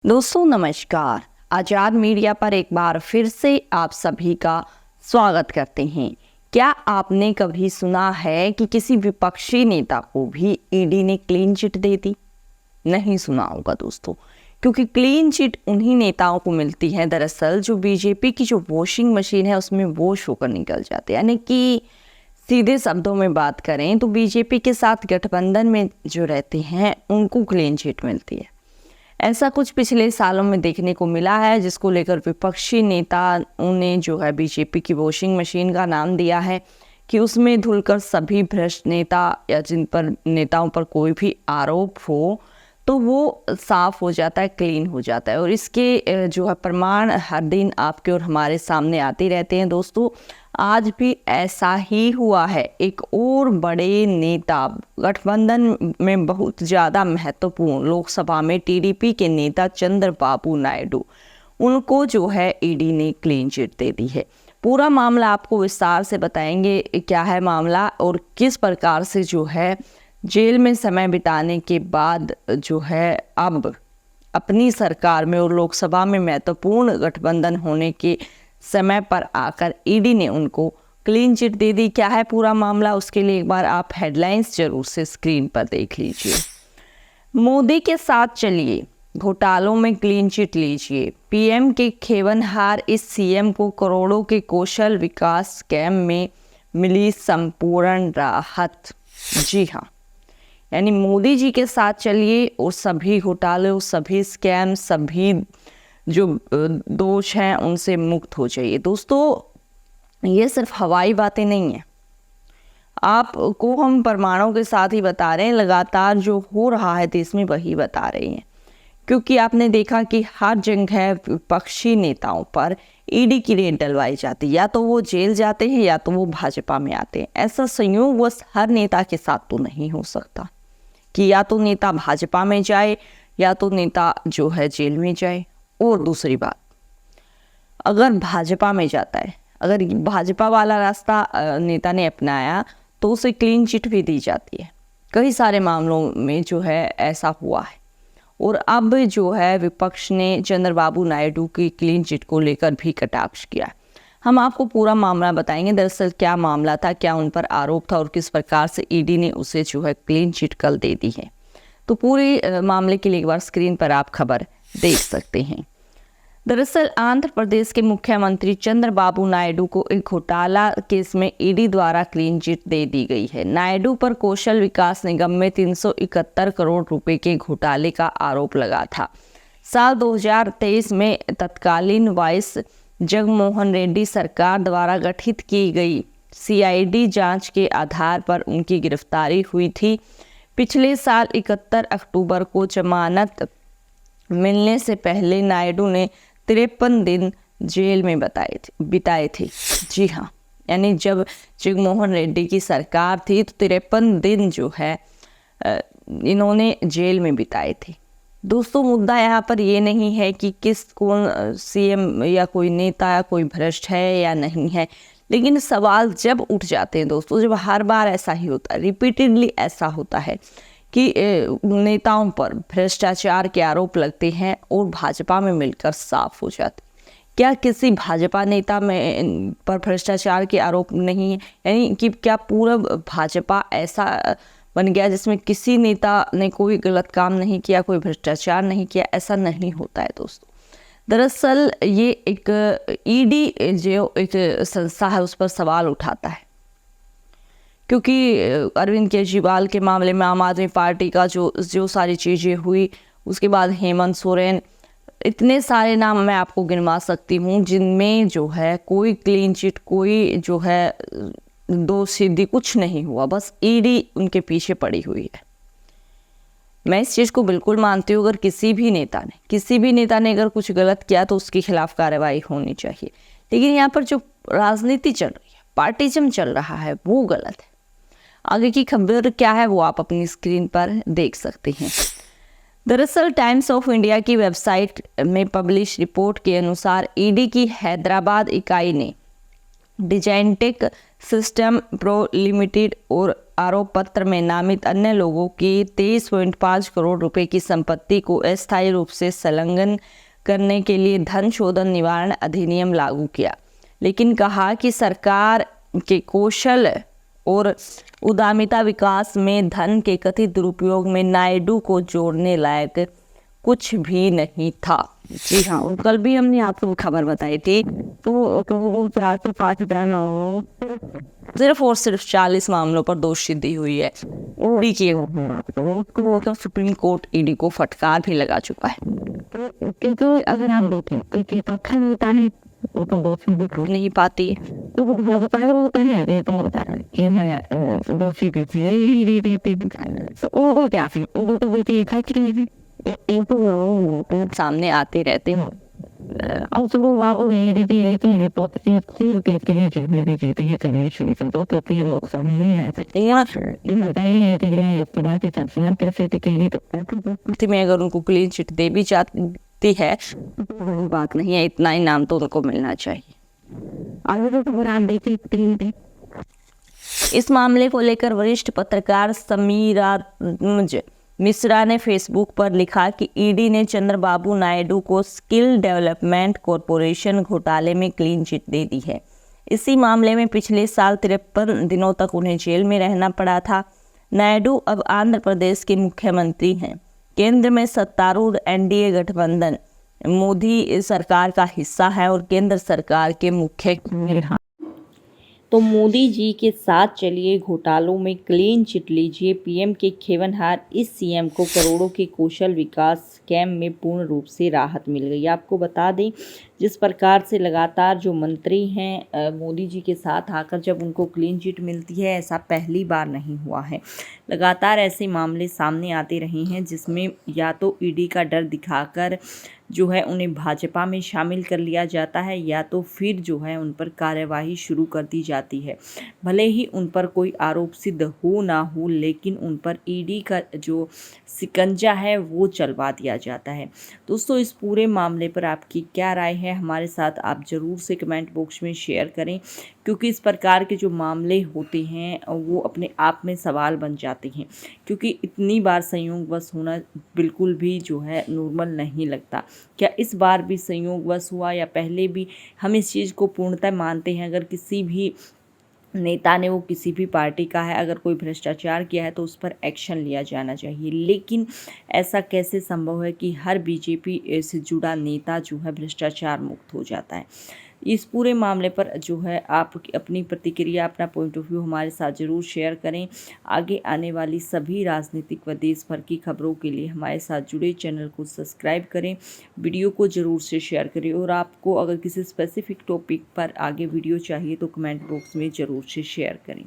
दोस्तों नमस्कार। आजाद मीडिया पर एक बार फिर से आप सभी का स्वागत करते हैं। क्या आपने कभी सुना है कि किसी विपक्षी नेता को भी ईडी ने क्लीन चिट दे दी? नहीं सुना होगा दोस्तों, क्योंकि क्लीन चिट उन्हीं नेताओं को मिलती है दरअसल जो बीजेपी की जो वॉशिंग मशीन है उसमें वॉश होकर निकल जाते हैं। यानी कि सीधे शब्दों में बात करें तो बीजेपी के साथ गठबंधन में जो रहते हैं उनको क्लीन चिट मिलती है। ऐसा कुछ पिछले सालों में देखने को मिला है, जिसको लेकर विपक्षी नेताओं ने जो है बीजेपी की वॉशिंग मशीन का नाम दिया है कि उसमें धुलकर सभी भ्रष्ट नेता या जिन पर नेताओं पर कोई भी आरोप हो तो वो साफ हो जाता है, क्लीन हो जाता है। और इसके जो है प्रमाण हर दिन आपके और हमारे सामने आते रहते हैं दोस्तों। आज भी ऐसा ही हुआ है। एक और बड़े नेता, गठबंधन में बहुत ज़्यादा महत्वपूर्ण, लोकसभा में टीडीपी के नेता चंद्रबाबू नायडू, उनको जो है ईडी ने क्लीन चिट दे दी है। पूरा मामला आपको विस्तार से बताएंगे, क्या है मामला और किस प्रकार से जो है जेल में समय बिताने के बाद जो है अब अपनी सरकार में और लोकसभा में महत्वपूर्ण गठबंधन होने के समय पर आकर ईडी ने उनको क्लीन चिट दे दी। क्या है पूरा मामला, उसके लिए एक बार आप हेडलाइंस जरूर से स्क्रीन पर देख लीजिए। मोदी के साथ चलिए, घोटालों में क्लीन चिट लीजिए। पीएम के खेवनहार इस सीएम को करोड़ों के कौशल विकास स्कैम में मिली संपूर्ण राहत। जी हाँ, यानी मोदी जी के साथ चलिए और सभी घोटालों, सभी स्कैम, सभी जो दोष हैं उनसे मुक्त हो जाइए। दोस्तों ये सिर्फ हवाई बातें नहीं है, आपको हम प्रमाणों के साथ ही बता रहे हैं। लगातार जो हो रहा है देश में वही बता रहे हैं, क्योंकि आपने देखा कि हर जगह विपक्षी नेताओं पर ईडी की रेड डलवाई जाती है। या तो वो जेल जाते हैं या तो वो भाजपा में आते हैं। ऐसा संयोग बस हर नेता के साथ तो नहीं हो सकता कि या तो नेता भाजपा में जाए या तो नेता जो है जेल में जाए। और दूसरी बात, अगर भाजपा में जाता है, अगर भाजपा वाला रास्ता नेता ने अपनाया तो उसे क्लीन चिट भी दी जाती है। कई सारे मामलों में जो है ऐसा हुआ है। और अब जो है विपक्ष ने चंद्रबाबू नायडू की क्लीन चिट को लेकर भी कटाक्ष किया। हम आपको पूरा मामला बताएंगे, दरअसल क्या मामला था, क्या उन पर आरोप था और किस प्रकार से ईडी ने उसे जो है क्लीन चिट कल दे दी है। तो पूरे मामले के लिए एक बार स्क्रीन पर आप खबर देख सकते हैं। दरअसल आंध्र प्रदेश के मुख्यमंत्री चंद्रबाबू नायडू को एक घोटाला केस में ईडी द्वारा क्लीन चिट दे दी गई है। नायडू पर कौशल विकास निगम में 371 करोड़ रुपए के घोटाले का आरोप लगा था। साल 2023 में तत्कालीन वाइस जगनमोहन रेड्डी सरकार द्वारा गठित की गई सीआईडी जांच के आधार पर उनकी गिरफ्तारी हुई थी। पिछले साल 31 अक्टूबर को जमानत मिलने से पहले नायडू ने 53 दिन जेल में बिताए थे। जी हाँ, यानी जब जगनमोहन रेड्डी की सरकार थी तो 53 दिन जो है इन्होंने जेल में बिताए थे। दोस्तों मुद्दा यहाँ पर ये नहीं है कि कौन सीएम या कोई नेता या कोई भ्रष्ट है या नहीं है, लेकिन सवाल जब उठ जाते हैं दोस्तों, जब हर बार ऐसा ही होता है, रिपीटेडली ऐसा होता है कि नेताओं पर भ्रष्टाचार के आरोप लगते हैं और भाजपा में मिलकर साफ हो जाते। क्या किसी भाजपा नेता में पर भ्रष्टाचार के आरोप नहीं है? यानी कि क्या पूरा भाजपा ऐसा बन गया जिसमें किसी नेता ने कोई गलत काम नहीं किया, कोई भ्रष्टाचार नहीं किया? ऐसा नहीं होता है दोस्तों। दरअसल ये एक ईडी जो एक संस्था है उस पर सवाल उठाता है, क्योंकि अरविंद केजरीवाल के मामले में आम आदमी पार्टी का जो सारी चीज़ें हुई, उसके बाद हेमंत सोरेन, इतने सारे नाम मैं आपको गिनवा सकती हूँ जिनमें जो है कोई क्लीन चिट, कोई जो है दोष सिद्धि कुछ नहीं हुआ, बस ईडी उनके पीछे पड़ी हुई है। मैं इस चीज़ को बिल्कुल मानती हूँ, अगर किसी भी नेता ने अगर कुछ गलत किया तो उसके खिलाफ कार्रवाई होनी चाहिए। लेकिन यहाँ पर जो राजनीति चल रही है, पार्टिज्म चल रहा है, वो गलत है। आगे की खबर क्या है वो आप अपनी स्क्रीन पर देख सकते हैं। दरअसल टाइम्स ऑफ इंडिया की वेबसाइट में पब्लिश रिपोर्ट के अनुसार ईडी की हैदराबाद इकाई ने डिजाइनटेक सिस्टम प्रो लिमिटेड और आरोप पत्र में नामित अन्य लोगों की 23.5 करोड़ रुपए की संपत्ति को अस्थायी रूप से संलग्न करने के लिए धन शोधन निवारण अधिनियम लागू किया, लेकिन कहा कि सरकार के कौशल और उद्यमिता विकास में धन के कथित दुरुपयोग में नायडू को जोड़ने लायक कुछ भी नहीं था। जी हाँ, और कल भी हमने आपको खबर बताई थी, तो 4 से 5 सिर्फ और सिर्फ 40 मामलों पर दोषसिद्धि हुई है। ईडी की उसको सुप्रीम कोर्ट ईडी को फटकार भी लगा चुका है। किंतु अगर आप देखें कोई पक्का नेता है वो तो दोषी भी हो नहीं पाती है, तो वो होता है वो कहे तो होता है ये मैं दोषी भी थी ये देती तो वो क्या फिर वो तो बेटी खाती रही एक तो सामने आते रहते हैं। और तो वो ये देती है कि ये तो सिर्फ के लिए मेरे देती है करने शुरू कर दो तो फिर लोग सामने आते हैं यार ये बताइए कि ये पढ़ा के संस्कृत कैसे दिखेगी तो में अगर उनको क्लीन चिट दे भी जाती है तो बात नहीं है, इतना इनाम तो उनको मिलना चाहिए। आगे तो बुरान देती थी। इस मामले को लेकर वरिष्ठ पत्रकार समीरा मिश्रा ने फेसबुक पर लिखा कि ईडी ने चंद्रबाबू नायडू को स्किल डेवलपमेंट कॉरपोरेशन घोटाले में क्लीन चिट दे दी है। इसी मामले में पिछले साल 53 दिनों तक उन्हें जेल में रहना पड़ा था। नायडू अब आंध्र प्रदेश के मुख्यमंत्री हैं। केंद्र में सत्तारूढ़ एनडीए गठबंधन मोदी सरकार का हिस्सा है और केंद्र सरकार के मुख्य तो मोदी जी के साथ चलिए घोटालों में क्लीन चिट लीजिए। पीएम के खेवनहार इस सीएम को करोड़ों के कौशल विकास स्कैम में पूर्ण रूप से राहत मिल गई। आपको बता दें जिस प्रकार से लगातार जो मंत्री हैं मोदी जी के साथ आकर जब उनको क्लीन चिट मिलती है, ऐसा पहली बार नहीं हुआ है। लगातार ऐसे मामले सामने आते रहे हैं जिसमें या तो ईडी का डर दिखाकर जो है उन्हें भाजपा में शामिल कर लिया जाता है या तो फिर जो है उन पर कार्यवाही शुरू कर दी जाती है। भले ही उन पर कोई आरोप सिद्ध हो ना हो, लेकिन उन पर ईडी का जो शिकंजा है वो चलवा दिया जाता है। दोस्तों, इस पूरे मामले पर आपकी क्या राय है हमारे साथ आप ज़रूर से कमेंट बॉक्स में शेयर करें, क्योंकि इस प्रकार के जो मामले होते हैं वो अपने आप में सवाल बन जाते हैं, क्योंकि इतनी बार संयोगवश होना बिल्कुल भी जो है नॉर्मल नहीं लगता। क्या इस बार भी संयोगवश हुआ या पहले भी? हम इस चीज़ को पूर्णतः मानते हैं, अगर किसी भी नेता ने, वो किसी भी पार्टी का है, अगर कोई भ्रष्टाचार किया है तो उस पर एक्शन लिया जाना चाहिए। लेकिन ऐसा कैसे संभव है कि हर बीजेपी से जुड़ा नेता जो है भ्रष्टाचार मुक्त हो जाता है? इस पूरे मामले पर जो है आप अपनी प्रतिक्रिया, अपना पॉइंट ऑफ व्यू हमारे साथ ज़रूर शेयर करें। आगे आने वाली सभी राजनीतिक व देश भर की खबरों के लिए हमारे साथ जुड़े चैनल को सब्सक्राइब करें, वीडियो को ज़रूर से शेयर करें और आपको अगर किसी स्पेसिफिक टॉपिक पर आगे वीडियो चाहिए तो कमेंट बॉक्स में ज़रूर से शेयर करें।